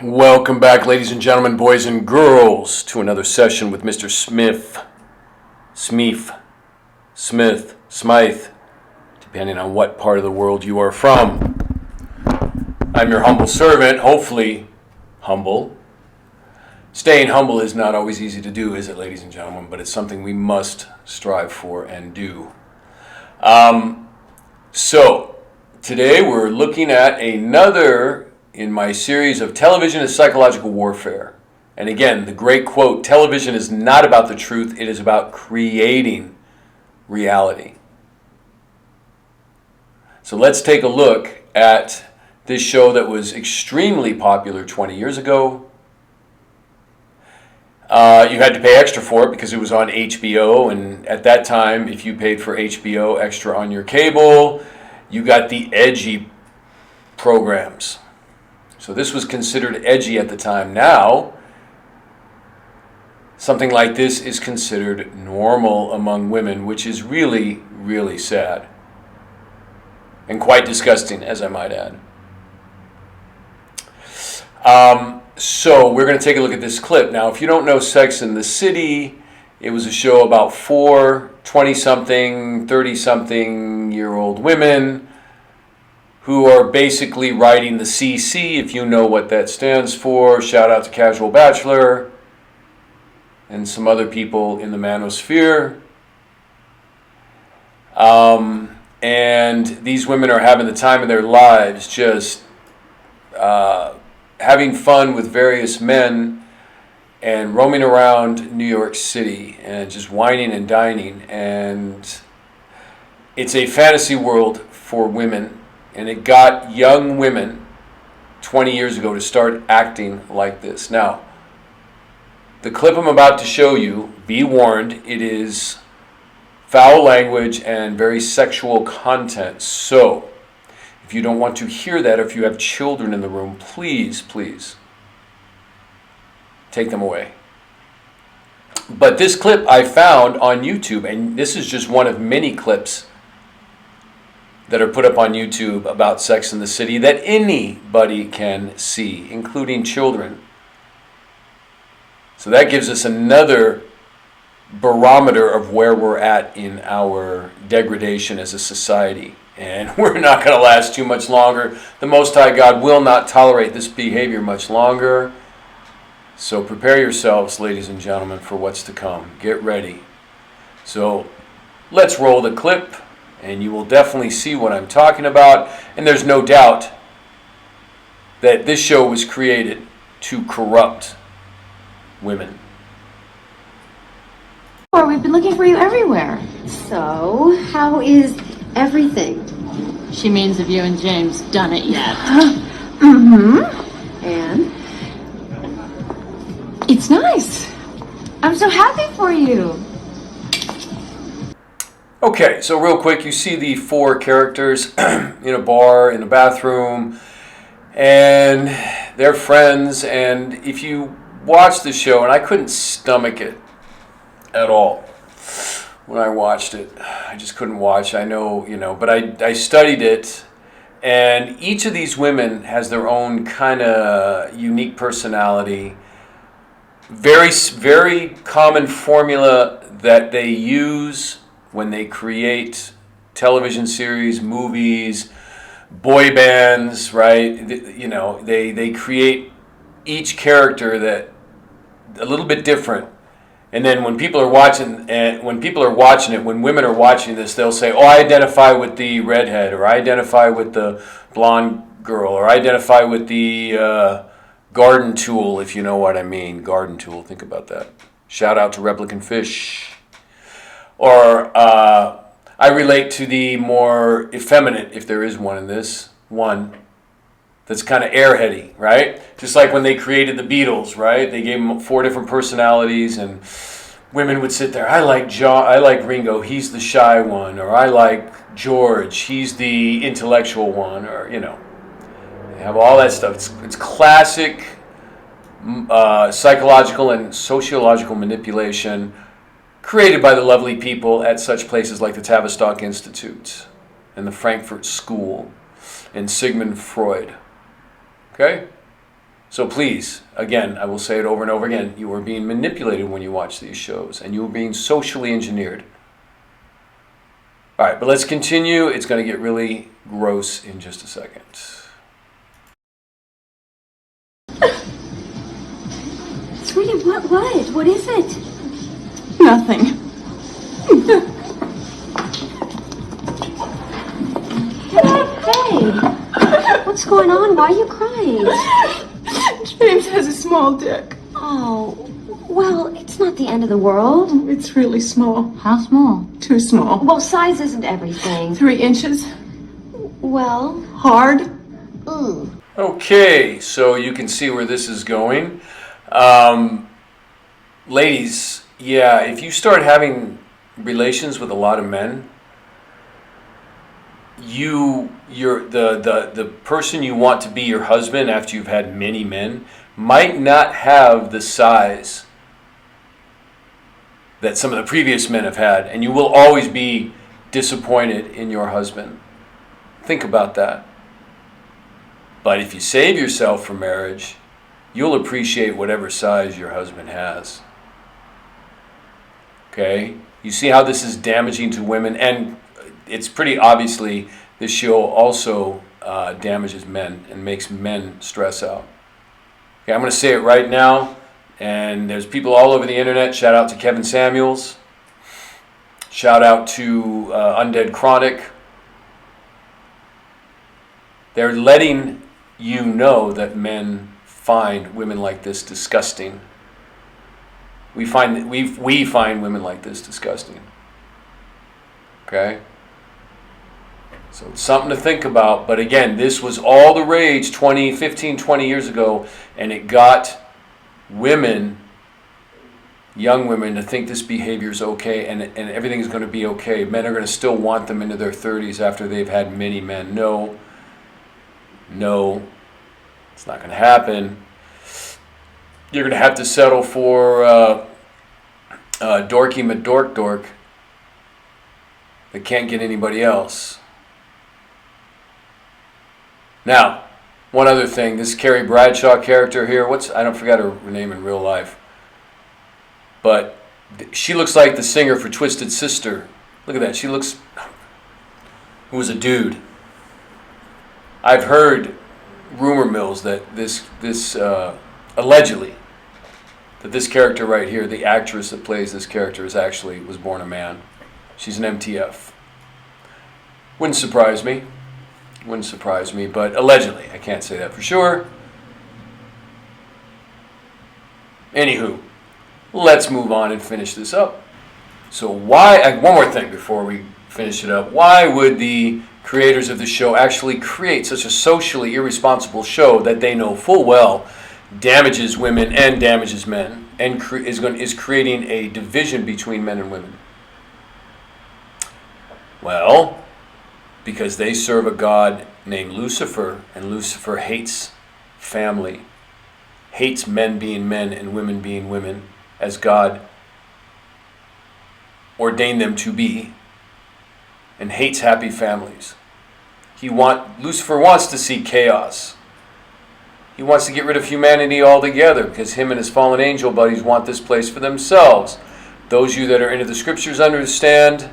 Welcome back, ladies and gentlemen, boys and girls, to another session with Mr. Smythe, depending on what part of the world you are from. I'm your humble servant, hopefully humble. Staying humble is not always easy to do, is it, ladies and gentlemen? But it's something we must strive for and do. So, today we're looking at another in my series of Television is Psychological Warfare. And again, the great quote, television is not about the truth, it is about creating reality. So let's take a look at this show that was extremely popular 20 years ago. You had to pay extra for it because it was on HBO, and at that time, if you paid for HBO extra on your cable, you got the edgy programs. So this was considered edgy at the time. Now, something like this is considered normal among women, which is really, really sad. And quite disgusting, as I might add. So we're going to take a look at this clip. Now, if you don't know Sex and the City, it was a show about four 20-something, 30-something-year-old women who are basically writing the CC, if you know what that stands for. Shout out to Casual Bachelor and some other people in the manosphere. And these women are having the time of their lives, just having fun with various men and roaming around New York City and just whining and dining. And it's a fantasy world for women. And it got young women 20 years ago to start acting like this. Now, the clip I'm about to show you, be warned, it is foul language and very sexual content. So, if you don't want to hear that, or if you have children in the room, please, please take them away. But this clip I found on YouTube, and this is just one of many clips that are put up on YouTube about Sex and the City that anybody can see, including children. So that gives us another barometer of where we're at in our degradation as a society. And we're not going to last too much longer. The Most High God will not tolerate this behavior much longer. So prepare yourselves, ladies and gentlemen, for what's to come. Get ready. So let's roll the clip, and you will definitely see what I'm talking about. And there's no doubt that this show was created to corrupt women. We've been looking for you everywhere. So, how is everything? She means have you and James done it yet? Mm-hmm. And? It's nice. I'm so happy for you. Okay, so real quick, you see the four characters in a bar, in a bathroom, and they're friends. And if you watch the show, and I couldn't stomach it at all when I watched it. I just couldn't watch. I know, but I studied it, and each of these women has their own kind of unique personality. Very, very common formula that they use when they create television series, movies, boy bands, right? They create each character that a little bit different. And then when people are watching, when women are watching this, they'll say, "Oh, I identify with the redhead, or I identify with the blonde girl, or I identify with the garden tool," if you know what I mean. Garden tool, think about that. Shout out to Replicant Fish. Or I relate to the more effeminate, if there is one in this, one that's kind of airheady, right? Just like when they created the Beatles, right? They gave them four different personalities, and women would sit there. I like Ringo, he's the shy one, or I like George, he's the intellectual one, or they have all that stuff. It's classic psychological and sociological manipulation created by the lovely people at such places like the Tavistock Institute and the Frankfurt School and Sigmund Freud. Okay? So please, again, I will say it over and over again, you are being manipulated when you watch these shows, and you are being socially engineered. All right, but let's continue. It's going to get really gross in just a second. Sweetie, what is it? Nothing. Hey, what's going on? Why are you crying? James has a small dick. Oh, well, it's not the end of the world. It's really small. How small? Too small. Well, size isn't everything. 3 inches. Well, Hard. Okay, so you can see where this is going. Ladies, yeah, if you start having relations with a lot of men, the person you want to be your husband after you've had many men might not have the size that some of the previous men have had, and you will always be disappointed in your husband. Think about that. But if you save yourself for marriage, you'll appreciate whatever size your husband has. Okay? You see how this is damaging to women, and it's pretty obviously this show also damages men and makes men stress out. Okay, I'm going to say it right now, and there's people all over the internet. Shout out to Kevin Samuels. Shout out to Undead Chronic. They're letting you know that men find women like this disgusting. We find women like this disgusting. Okay? So it's something to think about. But again, this was all the rage 20 years ago, and it got women, young women, to think this behavior is okay and everything is going to be okay. Men are going to still want them into their 30s after they've had many men. No, it's not going to happen. You're going to have to settle for Dorky McDork that can't get anybody else. Now, one other thing, this Carrie Bradshaw character here, I don't forget her name in real life, but she looks like the singer for Twisted Sister. Look at that, who was a dude. I've heard rumor mills that this allegedly, that this character right here, the actress that plays this character, was born a man. She's an MTF. Wouldn't surprise me, but allegedly. I can't say that for sure. Anywho, let's move on and finish this up. So one more thing before we finish it up. Why would the creators of the show actually create such a socially irresponsible show that they know full well damages women and damages men and is creating a division between men and women? Well, because they serve a god named Lucifer, and Lucifer hates family, hates men being men and women being women, as God ordained them to be, and hates happy families. Lucifer wants to see chaos. He wants to get rid of humanity altogether because him and his fallen angel buddies want this place for themselves. Those of you that are into the scriptures understand.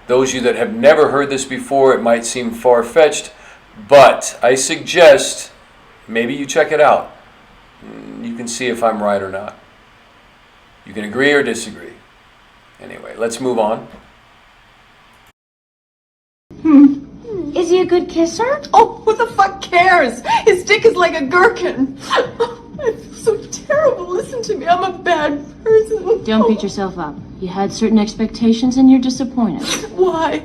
Those of you that have never heard this before, it might seem far-fetched, but I suggest maybe you check it out. You can see if I'm right or not. You can agree or disagree. Anyway, let's move on. is he a good kisser? Oh, who the fuck cares? His dick is like a gherkin. I feel so terrible. Listen to me. I'm a bad person. Don't beat yourself up. You had certain expectations and you're disappointed. Why?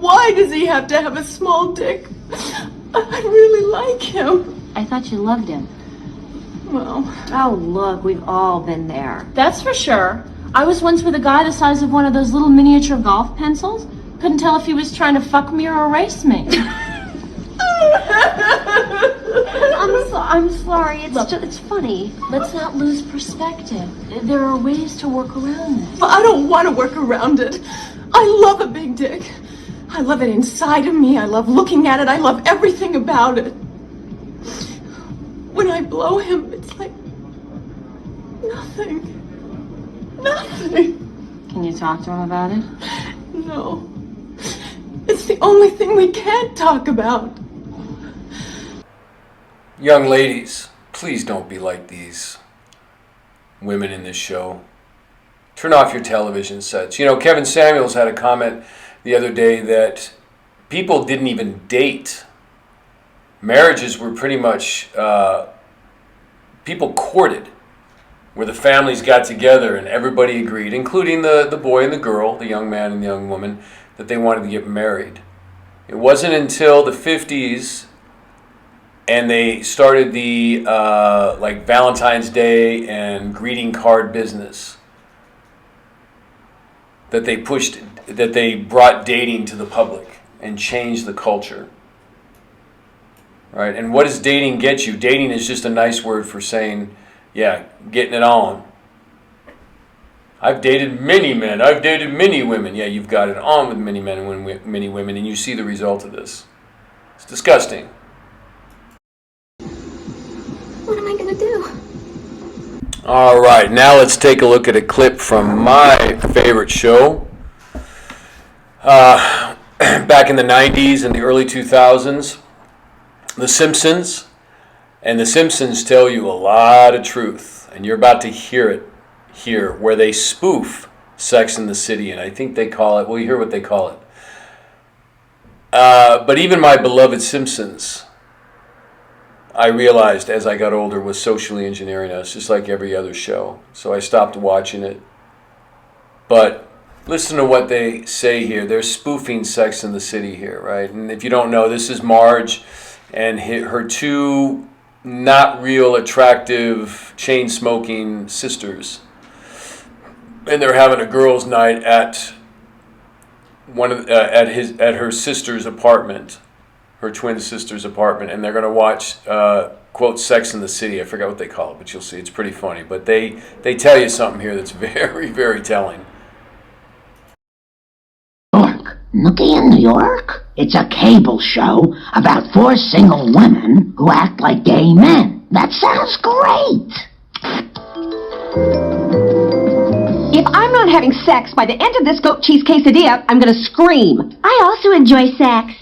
Why does he have to have a small dick? I really like him. I thought you loved him. Well, Oh, look, we've all been there. That's for sure. I was once with a guy the size of one of those little miniature golf pencils. Couldn't tell if he was trying to fuck me or erase me. I'm sorry. It's funny. Let's not lose perspective. There are ways to work around this. I don't want to work around it. I love a big dick. I love it inside of me. I love looking at it. I love everything about it. when I blow him, it's like nothing. Nothing. Can you talk to him about it? No. It's the only thing we can't talk about. Young ladies, please don't be like these women in this show. Turn off your television sets. You know, Kevin Samuels had a comment the other day that people didn't even date. Marriages were pretty much, people courted, where the families got together and everybody agreed, including the boy and the girl, the young man and the young woman, that they wanted to get married. It wasn't until the 50s and they started the like Valentine's Day and greeting card business that they brought dating to the public and changed the culture. Right? And what does dating get you? Dating is just a nice word for saying, yeah, getting it on. I've dated many men. I've dated many women. Yeah, you've got it on with many men and many women, and you see the result of this. It's disgusting. What am I gonna do? All right, now let's take a look at a clip from my favorite show. Back in the 90s and the early 2000s, The Simpsons. And The Simpsons tell you a lot of truth, and you're about to hear it here, where they spoof Sex and the City, and I think they call it, well, you hear what they call it. But even my beloved Simpsons, I realized as I got older, was socially engineering us, just like every other show. So I stopped watching it. But listen to what they say here. They're spoofing Sex and the City here, right? And if you don't know, this is Marge and her two not real attractive chain-smoking sisters. And they're having a girls' night at at her sister's apartment, her twin sister's apartment, and they're going to watch quote Sex and the City. I forgot what they call it, but you'll see it's pretty funny. But they tell you something here that's very, very telling. Nookie in New York? It's a cable show about 4 single women who act like gay men. That sounds great! If I'm not having sex by the end of this goat cheese quesadilla, I'm gonna scream. I also enjoy sex.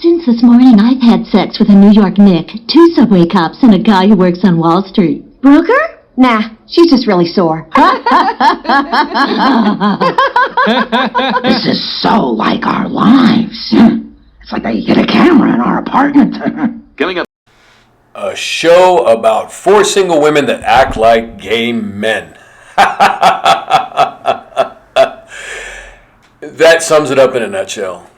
Since this morning, I've had sex with a New York Nick, 2 subway cops, and a guy who works on Wall Street. Broker? Nah, she's just really sore. This is so like our lives. It's like they get a camera in our apartment. Coming up, a show about 4 single women that act like gay men. That sums it up in a nutshell.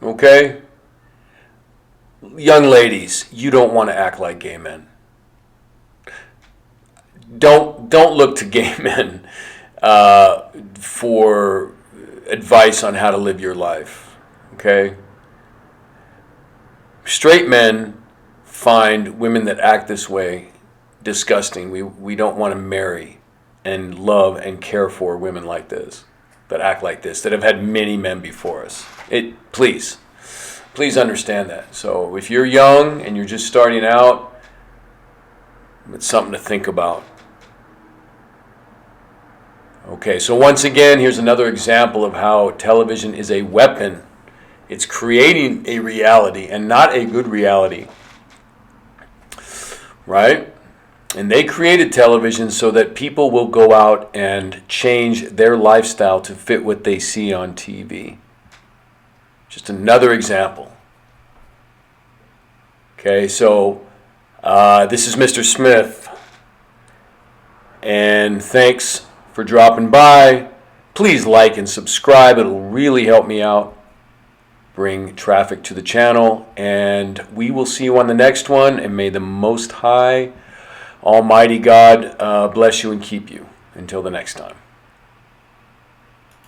Okay? Young ladies, you don't want to act like gay men. Don't look to gay men for advice on how to live your life. Okay? Straight men find women that act this way disgusting. We don't want to marry and love and care for women like this, that act like this, that have had many men before us. Please understand that. So if you're young and you're just starting out, it's something to think about. Okay, so once again, here's another example of how television is a weapon. It's creating a reality and not a good reality. Right? And they created television so that people will go out and change their lifestyle to fit what they see on TV. Just another example. Okay, so this is Mr. Smith. And thanks for dropping by. Please like and subscribe. It'll really help me out, bring traffic to the channel, and we will see you on the next one, and may the Most High Almighty God bless you and keep you until the next time.